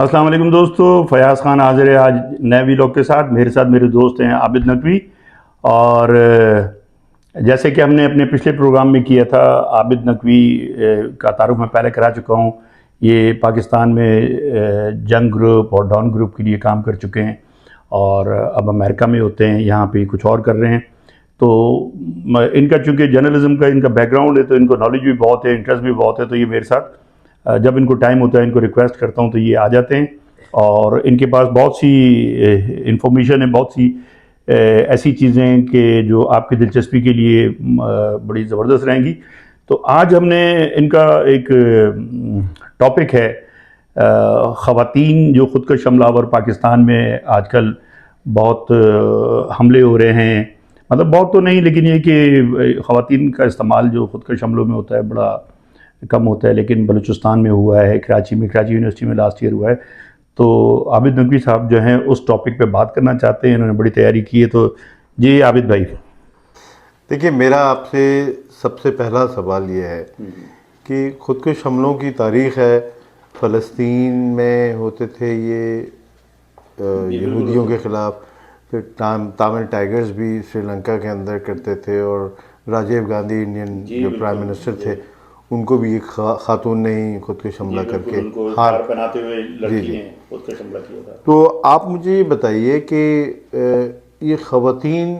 السلام علیکم دوستو، فیاض خان حاضر ہے آج نئے ویلاگ کے ساتھ۔ میرے ساتھ میرے دوست ہیں عابد نقوی، اور جیسے کہ ہم نے اپنے پچھلے پروگرام میں کیا تھا، عابد نقوی کا تعارف میں پہلے کرا چکا ہوں۔ یہ پاکستان میں جنگ گروپ اور ڈان گروپ کے لیے کام کر چکے ہیں، اور اب امریکہ میں ہوتے ہیں، یہاں پہ کچھ اور کر رہے ہیں۔ تو ان کا چونکہ جرنلزم کا ان کا بیک گراؤنڈ ہے، تو ان کو نالج بھی بہت ہے، انٹرسٹ بھی بہت ہے، تو یہ میرے ساتھ جب ان کو ٹائم ہوتا ہے ان کو ریکویسٹ کرتا ہوں تو یہ آ جاتے ہیں، اور ان کے پاس بہت سی انفارمیشن ہے، بہت سی ایسی چیزیں ہیں کہ جو آپ کی دلچسپی کے لیے بڑی زبردست رہیں گی۔ تو آج ہم نے ان کا ایک ٹاپک ہے خواتین جو خودکش حملہ آور پاکستان میں آج کل بہت حملے ہو رہے ہیں، مطلب بہت تو نہیں، لیکن یہ کہ خواتین کا استعمال جو خودکش حملوں میں ہوتا ہے بڑا کم ہوتا ہے، لیکن بلوچستان میں ہوا ہے، کراچی یونیورسٹی میں لاسٹ ایئر ہوا ہے۔ تو عابد نقوی صاحب جو ہیں اس ٹاپک پہ بات کرنا چاہتے ہیں، انہوں نے بڑی تیاری کی ہے۔ تو جی عابد بھائی، دیکھیے، میرا آپ سے سب سے پہلا سوال یہ ہے کہ خودکش حملوں کی تاریخ ہے، فلسطین میں ہوتے تھے یہ یہودیوں کے خلاف، پھر تامل ٹائیگرز بھی سری لنکا کے اندر کرتے تھے، اور راجیو گاندھی انڈین جو پرائم منسٹر تھے ان کو بھی ایک خاتون نے ہی خودکش حملہ کر کے ہار پہناتے ہوئے لڑکی نے خودکش حملہ کیا تھا۔ تو آپ مجھے یہ بتائیے کہ یہ خواتین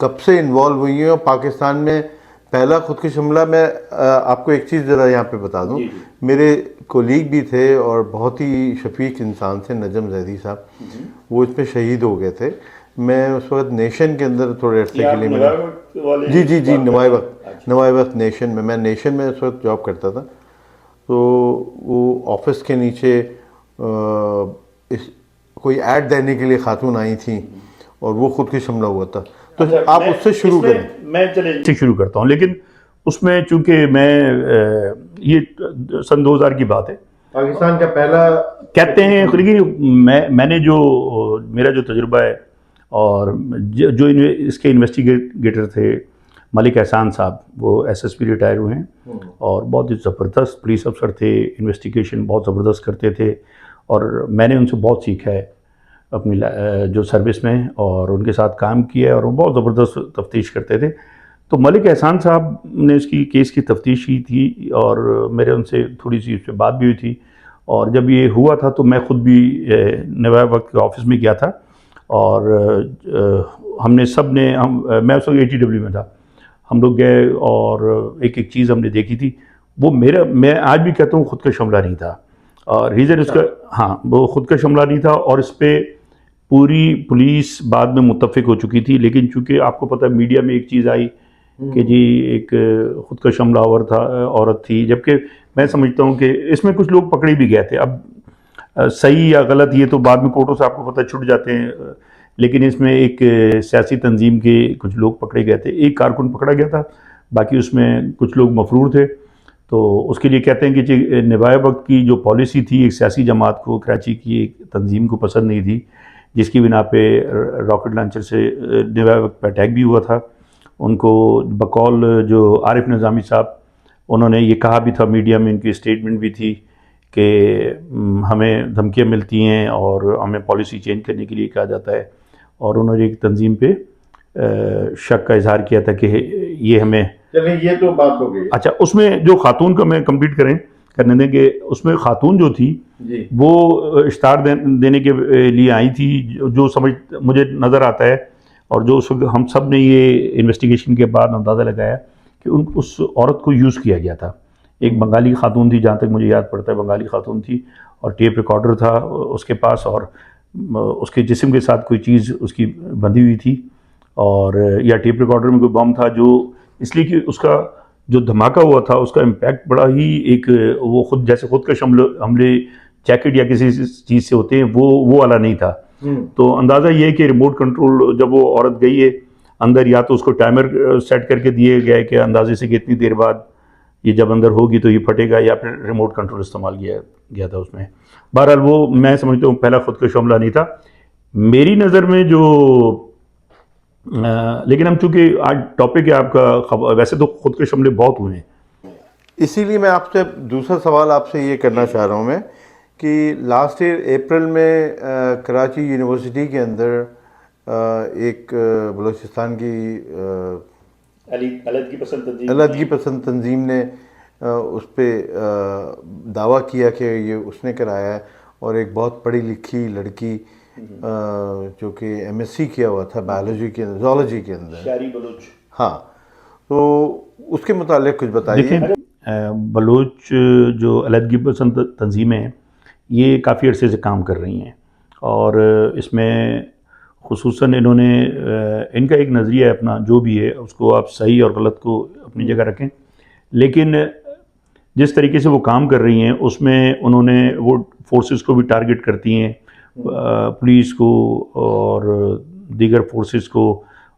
کب سے انوالو ہوئی ہیں، اور پاکستان میں پہلا خودکش حملہ، میں آپ کو ایک چیز ذرا یہاں پہ بتا دوں، میرے کولیگ بھی تھے اور بہت ہی شفیق انسان تھے، نجم زیدی صاحب، وہ اس پہ شہید ہو گئے تھے۔ میں اس وقت نیشن کے اندر تھوڑے عرصے کے لیے جی نوائے وقت نیشن میں نیشن میں اس وقت جاب کرتا تھا، تو وہ آفس کے نیچے کوئی ایڈ دینے کے لیے خاتون آئی تھیں اور وہ خودکش حملہ ہوا تھا۔ تو آپ اس سے شروع کریں۔ میں چلے شروع کرتا ہوں، لیکن اس میں چونکہ میں یہ سن 2000 کی بات ہے، پاکستان کا پہلا کہتے ہیں، لیکن میں نے جو میرا جو تجربہ ہے، اور جو اس کے انویسٹیگیٹر تھے ملک احسان صاحب، وہ ایس ایس پی ریٹائر ہوئے ہیں، اور بہت ہی زبردست پولیس افسر تھے، انویسٹیگیشن بہت زبردست کرتے تھے، اور میں نے ان سے بہت سیکھا ہے اپنی جو سروس میں، اور ان کے ساتھ کام کیا ہے، اور وہ بہت زبردست تفتیش کرتے تھے۔ تو ملک احسان صاحب نے اس کی کیس کی تفتیش کی تھی، اور میرے ان سے تھوڑی سی اس پہ بات بھی ہوئی تھی، اور جب یہ ہوا تھا تو میں خود بھی نوائے وقت کے آفس میں گیا تھا، اور ہم نے سب نے میں اس وقت ATW میں تھا، ہم لوگ گئے اور ایک ایک چیز ہم نے دیکھی تھی۔ وہ میں آج بھی کہتا ہوں خودکش حملہ نہیں تھا، اور ریزن اس کا، ہاں وہ خودکش حملہ نہیں تھا، اور اس پہ پوری پولیس بعد میں متفق ہو چکی تھی، لیکن چونکہ آپ کو پتہ میڈیا میں ایک چیز آئی کہ جی ایک خودکش حملہ آور تھا، عورت تھی، جبکہ میں سمجھتا ہوں کہ اس میں کچھ لوگ پکڑے بھی گئے تھے۔ اب صحیح یا غلط یہ تو بعد میں کورٹوں سے آپ کو پتہ چھٹ جاتے ہیں، لیکن اس میں ایک سیاسی تنظیم کے کچھ لوگ پکڑے گئے تھے، ایک کارکن پکڑا گیا تھا، باقی اس میں کچھ لوگ مفرور تھے۔ تو اس کے لیے کہتے ہیں کہ نوائے وقت کی جو پالیسی تھی، ایک سیاسی جماعت کو، کراچی کی ایک تنظیم کو پسند نہیں تھی، جس کی بنا پہ راکٹ لانچر سے نوائے وقت پہ اٹیک بھی ہوا تھا۔ ان کو بقول جو عارف نظامی صاحب، انہوں نے یہ کہا بھی تھا میڈیا میں، ان کی اسٹیٹمنٹ بھی تھی کہ ہمیں دھمکیاں ملتی ہیں اور ہمیں پالیسی چینج کرنے کے لیے کہا جاتا ہے، اور انہوں نے ایک تنظیم پہ شک کا اظہار کیا تھا کہ یہ ہمیں، چلیں یہ تو بات ہو گئی۔ اچھا، اس میں جو خاتون کا میں کمپلیٹ کرنے دیں کہ اس میں خاتون جو تھی وہ اشتہار دینے کے لیے آئی تھی، جو مجھے نظر آتا ہے، اور جو اس وقت ہم سب نے یہ انویسٹیگیشن کے بعد اندازہ لگایا کہ اس عورت کو یوز کیا گیا تھا۔ ایک بنگالی خاتون تھی، جہاں تک مجھے یاد پڑتا ہے بنگالی خاتون تھی، اور ٹیپ ریکارڈر تھا اس کے پاس، اور اس کے جسم کے ساتھ کوئی چیز اس کی بندھی ہوئی تھی، اور یا ٹیپ ریکارڈر میں کوئی بم تھا، جو اس لیے کہ اس کا جو دھماکہ ہوا تھا اس کا امپیکٹ بڑا ہی ایک، وہ خود جیسے خودکش حملے جیکٹ یا کسی چیز سے ہوتے ہیں، وہ والا نہیں تھا۔ تو اندازہ یہ ہے کہ ریموٹ کنٹرول جب وہ عورت گئی ہے اندر، یا تو اس کو ٹائمر سیٹ کر کے دیے گئے کہ اندازے سے کہ اتنی دیر بعد یہ جب اندر ہوگی تو یہ پھٹے گا، یا پھر ریموٹ کنٹرول استعمال کیا گیا تھا اس میں۔ بہرحال وہ میں سمجھتا ہوں پہلا خودکش حملہ نہیں تھا میری نظر میں جو، لیکن ہم چونکہ آج ٹاپک ہے آپ کا، ویسے تو خودکش حملے بہت ہوئے ہیں، اسی لیے میں آپ سے دوسرا سوال آپ سے یہ کرنا چاہ رہا ہوں میں کہ لاسٹ ایئر اپریل میں کراچی یونیورسٹی کے اندر ایک بلوچستان کی علیحدگی پسند تنظیم نے اس پہ دعویٰ کیا کہ یہ اس نے کرایا ہے، اور ایک بہت پڑھی لکھی لڑکی جو کہ ایم ایس سی کیا ہوا تھا بایولوجی کے اندر، زولوجی کے اندر، شہری بلوچ. ہاں، تو اس کے متعلق کچھ بتائیے. دیکھیں بلوچ جو علیحدگی پسند تنظیمیں ہیں یہ کافی عرصے سے کام کر رہی ہیں، اور اس میں خصوصاً انہوں نے ان کا ایک نظریہ ہے اپنا، جو بھی ہے اس کو آپ صحیح اور غلط کو اپنی جگہ رکھیں، لیکن جس طریقے سے وہ کام کر رہی ہیں اس میں انہوں نے وہ فورسز کو بھی ٹارگٹ کرتی ہیں، پولیس کو اور دیگر فورسز کو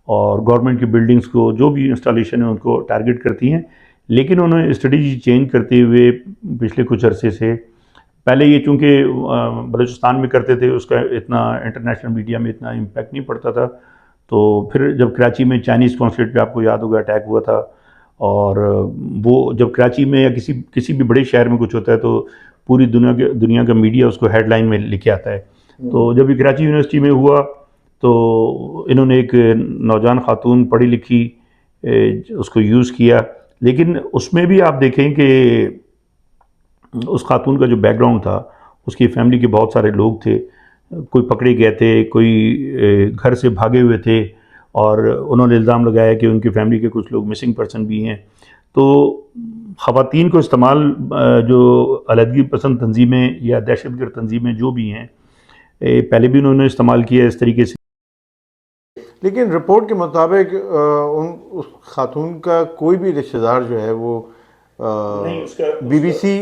اور گورنمنٹ کی بلڈنگز کو، جو بھی انسٹالیشن ہے ان کو ٹارگٹ کرتی ہیں. لیکن انہوں نے اسٹریٹجی چینج کرتے ہوئے پچھلے کچھ عرصے سے، پہلے یہ چونکہ بلوچستان میں کرتے تھے اس کا اتنا انٹرنیشنل میڈیا میں اتنا امپیکٹ نہیں پڑتا تھا، تو پھر جب کراچی میں چائنیز قونصلیٹ پہ آپ کو یاد ہوگا اٹیک ہوا تھا، اور وہ جب کراچی میں یا کسی بھی بڑے شہر میں کچھ ہوتا ہے تو پوری دنیا کا میڈیا اس کو ہیڈ لائن میں لکھ کے آتا ہے. تو جب یہ کراچی یونیورسٹی میں ہوا تو انہوں نے ایک نوجوان خاتون پڑھی لکھی اس کو یوز کیا، لیکن اس میں بھی آپ دیکھیں کہ اس خاتون کا جو بیک گراؤنڈ تھا، اس کی فیملی کے بہت سارے لوگ تھے، کوئی پکڑے گئے تھے، کوئی گھر سے بھاگے ہوئے تھے، اور انہوں نے الزام لگایا کہ ان کی فیملی کے کچھ لوگ مسنگ پرسن بھی ہیں. تو خواتین کو استعمال جو علیحدگی پسند تنظیمیں یا دہشت گرد تنظیمیں جو بھی ہیں پہلے بھی انہوں نے استعمال کیا اس طریقے سے. لیکن رپورٹ کے مطابق اس خاتون کا کوئی بھی رشتہ دار جو ہے وہ بی بی سی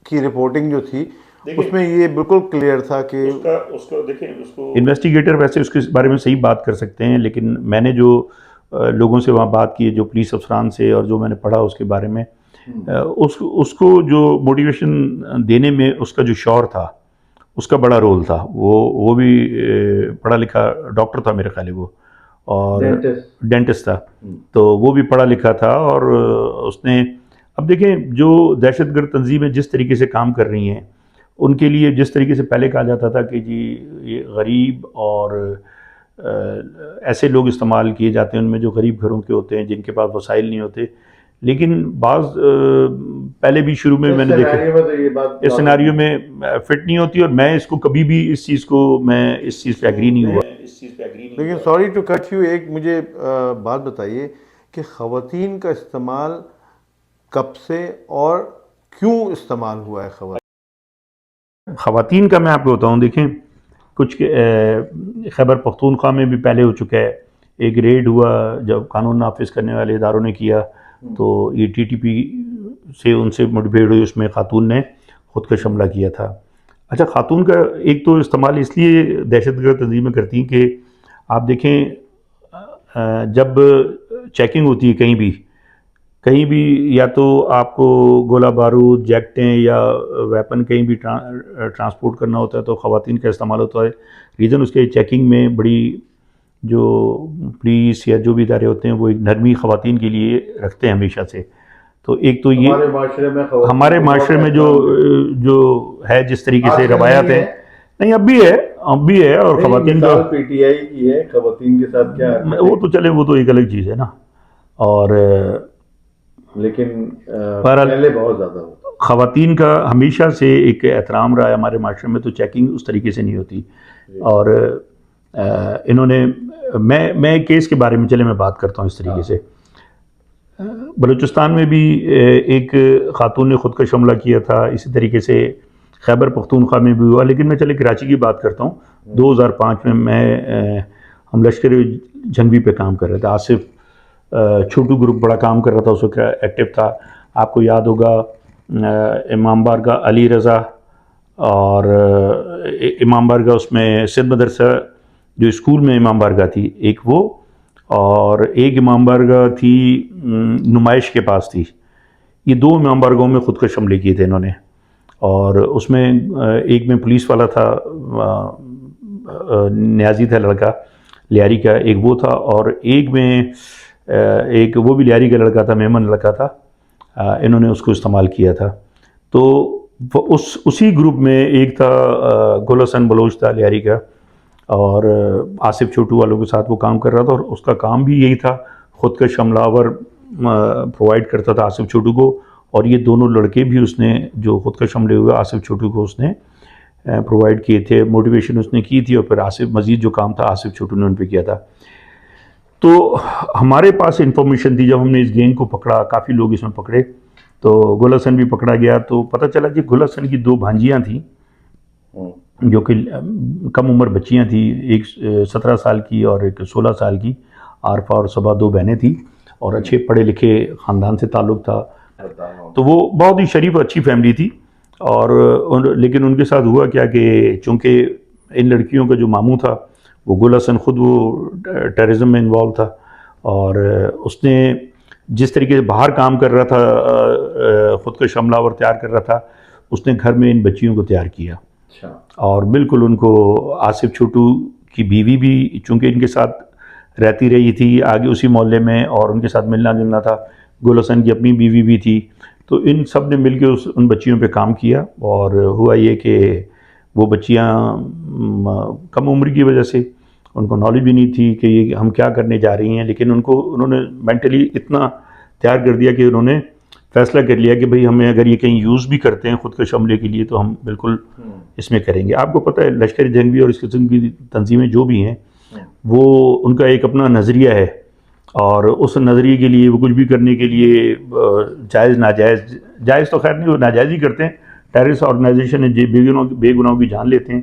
کی رپورٹنگ جو تھی اس میں یہ بالکل کلیئر تھا کہ انویسٹیگیٹر ویسے اس کے بارے میں صحیح بات کر سکتے ہیں، لیکن میں نے جو لوگوں سے وہاں بات کی، جو پولیس افسران سے، اور جو میں نے پڑھا اس کے بارے میں، اس کو جو موٹیویشن دینے میں اس کا جو شعور تھا اس کا بڑا رول تھا. وہ بھی پڑھا لکھا ڈاکٹر تھا میرے خیال ہے وہ، اور ڈینٹسٹ تھا، تو وہ بھی پڑھا لکھا تھا. اور اس نے، اب دیکھیں جو دہشت گرد تنظیمیں جس طریقے سے کام کر رہی ہیں، ان کے لیے جس طریقے سے پہلے کہا جاتا تھا کہ جی یہ غریب اور ایسے لوگ استعمال کیے جاتے ہیں، ان میں جو غریب گھروں کے ہوتے ہیں جن کے پاس وسائل نہیں ہوتے، لیکن بعض پہلے بھی شروع میں نے دیکھا اس سیناریو میں فٹ نہیں ہوتی، اور میں اس کو کبھی بھی اس چیز پہ ایگری نہیں ہوا. لیکن سوری ٹو کٹ یو، ایک مجھے بات بتائیے کہ خواتین کا استعمال کب سے اور کیوں استعمال ہوا ہے؟ خواتین کا میں آپ کو بتاؤں، دیکھیں کچھ خیبر پختونخوا میں بھی پہلے ہو چکا ہے، ایک ریڈ ہوا جب قانون نافذ کرنے والے اداروں نے کیا، تو یہ ٹی ٹی پی سے ان سے مٹبھیڑ ہوئی، اس میں خاتون نے خودکش حملہ کیا تھا. اچھا، خاتون کا ایک تو استعمال اس لیے دہشت گرد تنظیمیں کرتی ہیں کہ آپ دیکھیں جب چیکنگ ہوتی ہے کہیں بھی یا تو آپ کو گولہ بارود، جیکٹیں یا ویپن کہیں بھی ٹرانسپورٹ کرنا ہوتا ہے تو خواتین کا استعمال ہوتا ہے. ریزن اس کے چیکنگ میں بڑی جو پولیس یا جو بھی ادارے ہوتے ہیں وہ ایک نرمی خواتین کے لیے رکھتے ہیں ہمیشہ سے. تو ایک تو یہ ہمارے معاشرے میں جو ہے جس طریقے سے روایات ہیں، نہیں اب بھی ہے اور خواتین کا پی ٹی آئی کی ہے خواتین کے ساتھ کیا، وہ تو چلے، وہ تو ایک الگ چیز ہے نا. اور لیکن پہلے بہت زیادہ ہوتا خواتین کا ہمیشہ سے ایک احترام رہا ہے ہمارے معاشرے میں، تو چیکنگ اس طریقے سے نہیں ہوتی. اور انہوں نے، میں ایک کیس کے بارے میں چلے میں بات کرتا ہوں اس طریقے سے. بلوچستان میں بھی ایک خاتون نے خودکش حملہ کیا تھا، اسی طریقے سے خیبر پختونخوا میں بھی ہوا. لیکن میں چلے کراچی کی بات کرتا ہوں. 2005 میں ہم لشکر جھنگوی پہ کام کر رہے تھے، آصف چھوٹو گروپ بڑا کام کر رہا تھا، اس وقت ایکٹیو تھا. آپ کو یاد ہوگا امام بارگاہ علی رضا اور امام بارگاہ، اس میں سندھ مدرسہ جو اسکول میں امام بارگاہ تھی ایک وہ، اور ایک امام بارگاہ تھی نمائش کے پاس تھی. یہ 2 امام بارگاہوں میں خودکش حملے کیے تھے انہوں نے. اور اس میں ایک میں پولیس والا تھا، نیازی تھا لڑکا لیاری کا، ایک وہ تھا، اور ایک میں ایک وہ بھی لیاری کا لڑکا تھا، میمن لڑکا تھا. انہوں نے اس کو استعمال کیا تھا. تو اسی گروپ میں ایک تھا گل حسن بلوچ تھا لہری کا، اور آصف چھوٹو والوں کے ساتھ وہ کام کر رہا تھا، اور اس کا کام بھی یہی تھا، خودکش حملہ آور پرووائڈ کرتا تھا آصف چھوٹو کو، اور یہ دونوں لڑکے بھی اس نے جو خودکش حملے ہوئے آصف چھوٹو کو اس نے پرووائڈ کیے تھے، موٹیویشن اس نے کی تھی، اور پھر آصف مزید جو کام تھا آصف چھوٹو نے ان پہ کیا تھا۔ تو ہمارے پاس انفارمیشن تھی جب ہم نے اس گینگ کو پکڑا، کافی لوگ اس میں پکڑے، تو گل حسن بھی پکڑا گیا، تو پتہ چلا کہ گل حسن کی 2 بھانجیاں تھیں جو کہ کم عمر بچیاں تھیں، ایک 17 سال کی اور ایک 16 سال کی، عارفہ اور صبا 2 بہنیں تھیں، اور اچھے پڑھے لکھے خاندان سے تعلق تھا، تو وہ بہت ہی شریف اچھی فیملی تھی، اور لیکن ان کے ساتھ ہوا کیا کہ چونکہ ان لڑکیوں کا جو ماموں تھا وہ گل حسن خود وہ ٹیررزم میں انوالو تھا، اور اس نے جس طریقے سے باہر کام کر رہا تھا، خودکش حملہ آور تیار کر رہا تھا، اس نے گھر میں ان بچیوں کو تیار کیا، اور بالکل ان کو آصف چھوٹو کی بیوی بھی چونکہ ان کے ساتھ رہتی رہی تھی آگے اسی محلے میں، اور ان کے ساتھ ملنا جلنا تھا، گل حسن کی اپنی بیوی بھی تھی، تو ان سب نے مل کے ان بچیوں پہ کام کیا، اور ہوا یہ کہ وہ بچیاں کم عمر کی وجہ سے ان کو نالج بھی نہیں تھی کہ یہ ہم کیا کرنے جا رہی ہیں، لیکن انہوں نے مینٹلی اتنا تیار کر دیا کہ انہوں نے فیصلہ کر لیا کہ بھئی ہمیں اگر یہ کہیں یوز بھی کرتے ہیں خودکش حملے کے لیے تو ہم بالکل اس میں کریں گے۔ آپ کو پتہ ہے لشکر جنگی اور اس قسم کی تنظیمیں جو بھی ہیں وہ ان کا ایک اپنا نظریہ ہے، اور اس نظریے کے لیے وہ کچھ بھی کرنے کے لیے جائز ناجائز، جائز تو خیر نہیں، وہ ناجائز ہی کرتے ہیں، ٹیررسٹ آرگنائزیشن ہے، بے گناہوں کی جان لیتے ہیں،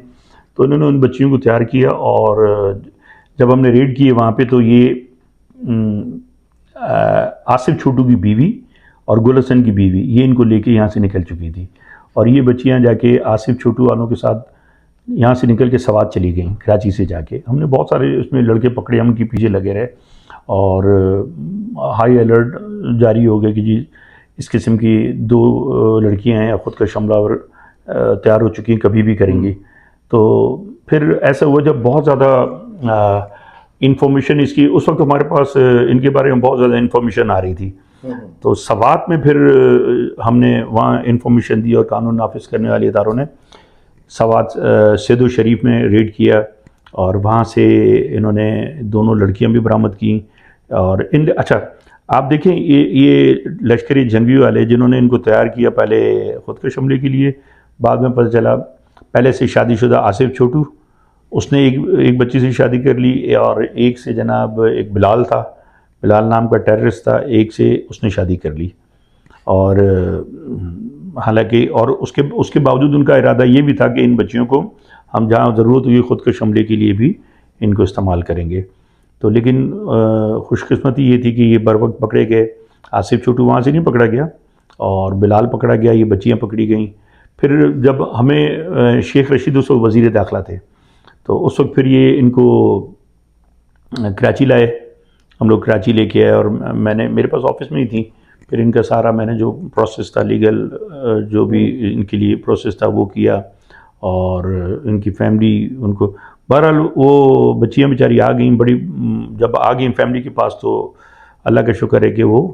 تو انہوں نے ان بچیوں کو تیار کیا، اور جب ہم نے ریڈ کیے وہاں پہ تو یہ آصف چھوٹو کی بیوی اور گل حسن کی بیوی یہ ان کو لے کے یہاں سے نکل چکی تھی، اور یہ بچیاں جا کے آصف چھوٹو والوں کے ساتھ یہاں سے نکل کے سوات چلی گئیں کراچی سے جا کے۔ ہم نے بہت سارے اس میں لڑکے پکڑے، ہم ان کے پیچھے لگے رہے، اور ہائی الرٹ جاری ہو گیا کہ جی اس قسم کی 2 لڑکیاں ہیں خودکش حملہ آور تیار ہو چکی ہیں، کبھی بھی کریں گی۔ تو پھر ایسا ہوا جب بہت زیادہ انفارمیشن اس کی، اس وقت ہمارے پاس ان کے بارے میں بہت زیادہ انفارمیشن آ رہی تھی، تو سوات میں پھر ہم نے وہاں انفارمیشن دی، اور قانون نافذ کرنے والے اداروں نے سوات سیدو شریف میں ریڈ کیا، اور وہاں سے انہوں نے 2 لڑکیاں بھی برآمد کیں، اور اچھا آپ دیکھیں یہ لشکری جنگی والے جنہوں نے ان کو تیار کیا پہلے خودکش حملے کے لیے، بعد میں پتہ چلا پہلے سے شادی شدہ آصف چھوٹو، اس نے ایک بچی سے شادی کر لی، اور ایک سے جناب ایک بلال تھا، بلال نام کا ٹیررسٹ تھا، ایک سے اس نے شادی کر لی، اور حالانکہ اور اس کے باوجود ان کا ارادہ یہ بھی تھا کہ ان بچیوں کو ہم جہاں ضرورت ہوئی خودکش حملے کے لیے بھی ان کو استعمال کریں گے، تو لیکن خوش قسمتی یہ تھی کہ یہ بر وقت پکڑے گئے، آصف چھوٹو وہاں سے نہیں پکڑا گیا، اور بلال پکڑا گیا، یہ بچیاں پکڑی گئیں۔ پھر جب ہمیں شیخ رشید اس وقت وزیر داخلہ تھے، تو اس وقت پھر یہ ان کو کراچی لائے، ہم لوگ کراچی لے کے آئے، اور میرے پاس آفس میں ہی تھی، پھر ان کا سارا میں نے جو پروسیس تھا لیگل جو بھی ان کے لیے پروسیس تھا وہ کیا، اور ان کی فیملی ان کو بہرحال وہ بچیاں بیچاری آ گئیں، بڑی جب آ گئیں فیملی کے پاس تو اللہ کا شکر ہے کہ وہ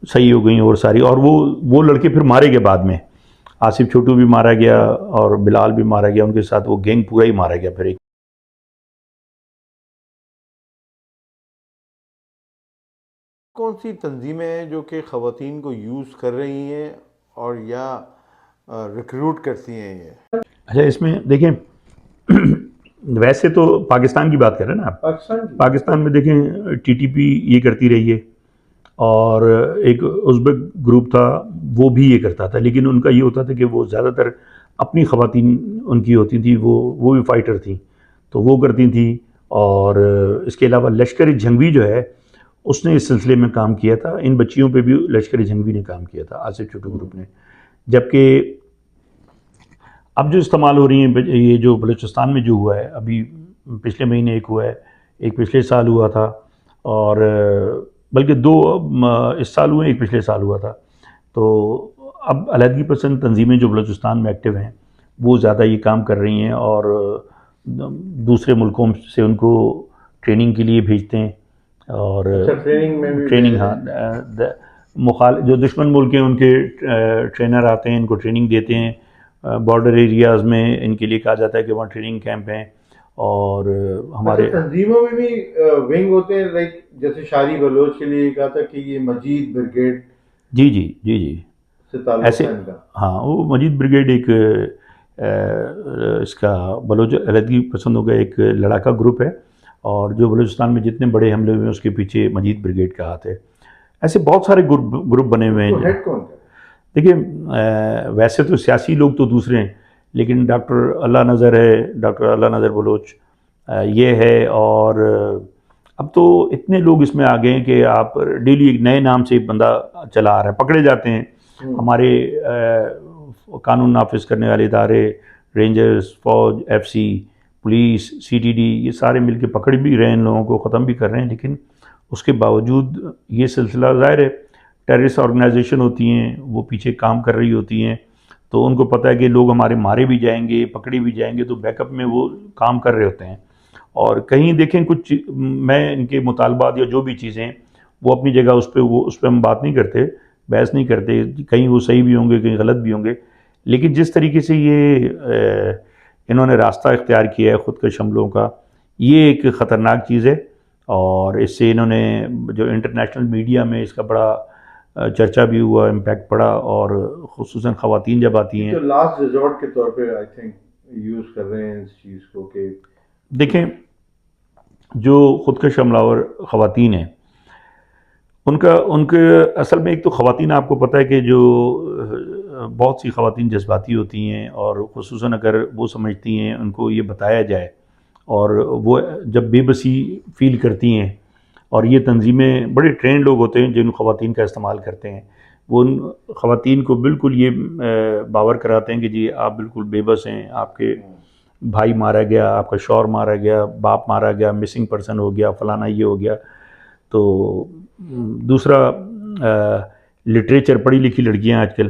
صحیح ہو گئیں، اور ساری، اور وہ لڑکے پھر مارے گئے بعد میں، آصف چھوٹو بھی مارا گیا اور بلال بھی مارا گیا، ان کے ساتھ وہ گینگ پورا ہی مارا گیا پھر ایک۔ کون سی تنظیمیں ہیں جو کہ خواتین کو یوز کر رہی ہیں اور یا ریکروٹ کرتی ہیں یہ؟ اچھا اس میں دیکھیں ویسے تو پاکستان کی بات کر رہے ہیں نا آپ، پاکستان میں دیکھیں ٹی ٹی پی یہ کرتی رہی ہے، اور ایک ازبک گروپ تھا وہ بھی یہ کرتا تھا، لیکن ان کا یہ ہوتا تھا کہ وہ زیادہ تر اپنی خواتین ان کی ہوتی تھیں، وہ بھی فائٹر تھیں تو وہ کرتی تھیں، اور اس کے علاوہ لشکر جنگوی جو ہے اس نے اس سلسلے میں کام کیا تھا، ان بچیوں پہ بھی لشکر جنگوی نے کام کیا تھا، آصف چھوٹو گروپ نے۔ جبکہ اب جو استعمال ہو رہی ہیں یہ جو بلوچستان میں جو ہوا ہے ابھی پچھلے مہینے ایک ہوا ہے، ایک پچھلے سال ہوا تھا، اور بلکہ 2 اس سال ہوئے، ایک پچھلے سال ہوا تھا، تو اب علیحدگی پسند تنظیمیں جو بلوچستان میں ایکٹیو ہیں وہ زیادہ یہ کام کر رہی ہیں، اور دوسرے ملکوں سے ان کو ٹریننگ کے لیے بھیجتے ہیں، اور ٹریننگ ہاں جو دشمن ملک ہیں ان کے ٹرینر آتے ہیں ان کو ٹریننگ دیتے ہیں، بارڈر ایریاز میں ان کے لیے کہا جاتا ہے کہ وہاں ٹریننگ کیمپ ہیں. اور ہمارے تنظیموں میں بھی ونگ ہوتے ہیں، لائک جیسے شاری بلوچ کے لیے کہا تھا کہ یہ مجید بریگیڈ جی جی جی جی سے تعلق ایسے ہے ان کا. ہاں وہ مجید بریگیڈ ایک اس کا بلوچ علیحدگی پسندوں کا ایک لڑاکا گروپ ہے، اور جو بلوچستان میں جتنے بڑے حملے ہوئے ہیں اس کے پیچھے مجید بریگیڈ کا ہاتھ ہے. ایسے بہت سارے گروپ بنے ہوئے ہیں. ہیڈ کون ہے؟ دیکھیے ویسے تو سیاسی لوگ تو دوسرے ہیں، لیکن ڈاکٹر اللہ نظر ہے، ڈاکٹر اللہ نظر بلوچ یہ ہے. اور اب تو اتنے لوگ اس میں آ گئے ہیں کہ آپ ڈیلی ایک نئے نام سے بندہ چلا آ رہا ہے، پکڑے جاتے ہیں. ہمارے قانون نافذ کرنے والے ادارے، رینجرز، فوج، F C, police, C T D, یہ سارے مل کے پکڑ بھی رہے ہیں، ان لوگوں کو ختم بھی کر رہے ہیں. لیکن اس کے باوجود یہ سلسلہ ظاہر ہے ٹیررسٹ آرگنائزیشن ہوتی ہیں، وہ پیچھے کام کر رہی ہوتی ہیں، تو ان کو پتہ ہے کہ لوگ ہمارے مارے بھی جائیں گے، پکڑے بھی جائیں گے، تو بیک اپ میں وہ کام کر رہے ہوتے ہیں. اور کہیں دیکھیں کچھ میں ان کے مطالبات یا جو بھی چیزیں وہ اپنی جگہ اس پہ ہم بات نہیں کرتے، بحث نہیں کرتے، کہیں وہ صحیح بھی ہوں گے، کہیں غلط بھی ہوں گے. لیکن جس طریقے سے یہ انہوں نے راستہ اختیار کیا ہے خودکش حملوں کا، یہ ایک خطرناک چیز ہے. اور اس سے انہوں نے جو انٹرنیشنل میڈیا میں اس کا بڑا چرچا بھی ہوا، امپیکٹ پڑا، اور خصوصاً خواتین جب آتی ہیں. تو لاسٹ ریزورٹ کے طور پہ آئی تھنک یوز کر رہے ہیں اس چیز کو کہ دیکھیں جو خودکش حملہ خواتین ہیں ان کے اصل میں ایک تو خواتین آپ کو پتہ ہے کہ جو بہت سی خواتین جذباتی ہوتی ہیں، اور خصوصاً اگر وہ سمجھتی ہیں ان کو یہ بتایا جائے، اور وہ جب بے بسی فیل کرتی ہیں، اور یہ تنظیمیں بڑے ٹرینڈ لوگ ہوتے ہیں جن خواتین کا استعمال کرتے ہیں، وہ ان خواتین کو بالکل یہ باور کراتے ہیں کہ جی آپ بالکل بے بس ہیں، آپ کے بھائی مارا گیا، آپ کا شوہر مارا گیا، باپ مارا گیا، مسنگ پرسن ہو گیا، فلانا یہ ہو گیا. تو دوسرا لٹریچر، پڑھی لکھی لڑکیاں آج کل،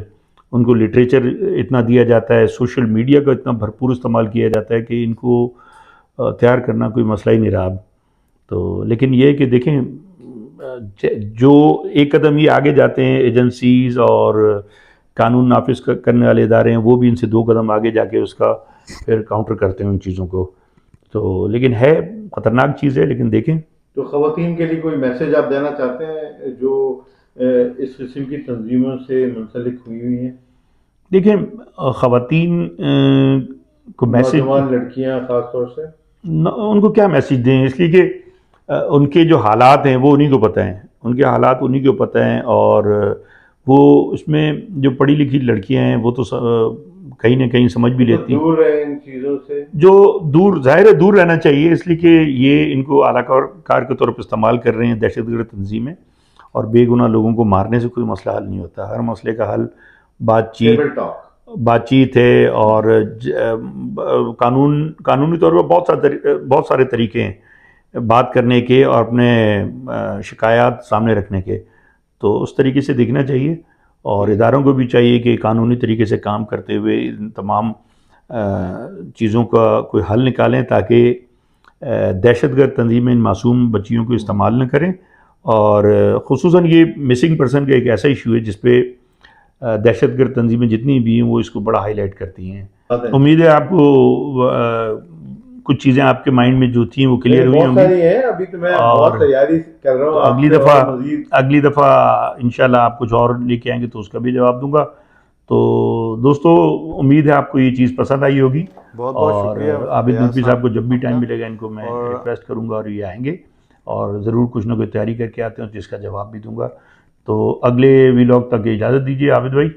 ان کو لٹریچر اتنا دیا جاتا ہے، سوشل میڈیا کا اتنا بھرپور استعمال کیا جاتا ہے کہ ان کو تیار کرنا کوئی مسئلہ ہی نہیں رہا. تو لیکن یہ کہ دیکھیں جو ایک قدم یہ آگے جاتے ہیں ایجنسیز اور قانون نافذ کرنے والے ادارے ہیں، وہ بھی ان سے 2 قدم آگے جا کے اس کا پھر کاؤنٹر کرتے ہیں ان چیزوں کو. تو لیکن ہے خطرناک چیز ہے. لیکن دیکھیں تو خواتین کے لیے کوئی میسج آپ دینا چاہتے ہیں جو اس قسم کی تنظیموں سے منسلک ہوئی ہیں؟ دیکھیں خواتین کو میسج، نوجوان لڑکیاں خاص طور سے ان کو کیا میسج دیں، اس لیے کہ ان کے جو حالات ہیں وہ انہی کو پتہ ہیں، ان کے حالات انہی کو پتہ ہیں. اور وہ اس میں جو پڑھی لکھی لڑکیاں ہیں وہ تو کہیں نہ کہیں سمجھ بھی لیتی ہیں. دور رہیں ان چیزوں سے، جو دور، ظاہر ہے دور رہنا چاہیے، اس لیے کہ یہ ان کو اعلیٰ کار کے طور پر استعمال کر رہے ہیں دہشت گرد تنظیمیں. اور بے گناہ لوگوں کو مارنے سے کوئی مسئلہ حل نہیں ہوتا. ہر مسئلے کا حل بات چیت ہے، اور قانونی طور پر بہت سارے طریقے ہیں بات کرنے کے اور اپنے شکایات سامنے رکھنے کے. تو اس طریقے سے دیکھنا چاہیے، اور اداروں کو بھی چاہیے کہ قانونی طریقے سے کام کرتے ہوئے ان تمام چیزوں کا کوئی حل نکالیں، تاکہ دہشت گرد تنظیمیں ان معصوم بچیوں کو استعمال نہ کریں. اور خصوصاً یہ مسنگ پرسن کا ایک ایسا ایشو ہے جس پہ دہشت گرد تنظیمیں جتنی بھی ہیں وہ اس کو بڑا ہائی لائٹ کرتی ہیں. امید ہے آپ کو کچھ چیزیں آپ کے مائنڈ میں جو تھیں وہ کلیئر ہوئی ہوں گی. ابھی تو میں بہت تیاری کر رہا ہوں، اگلی دفعہ انشاءاللہ آپ کچھ اور لے کے آئیں گے تو اس کا بھی جواب دوں گا. تو دوستو امید ہے آپ کو یہ چیز پسند آئی ہوگی. اور عابد لطفی صاحب کو جب بھی ٹائم ملے گا ان کو میں ریکویسٹ کروں گا، اور یہ آئیں گے اور ضرور کچھ نہ کوئی تیاری کر کے آتے ہیں جس کا جواب بھی دوں گا. تو اگلے ویلاگ تک اجازت دیجیے عابد بھائی،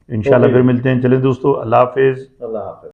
انشاءاللہ پھر ملتے ہیں. چلیں دوستو، اللہ حافظ. اللہ حافظ.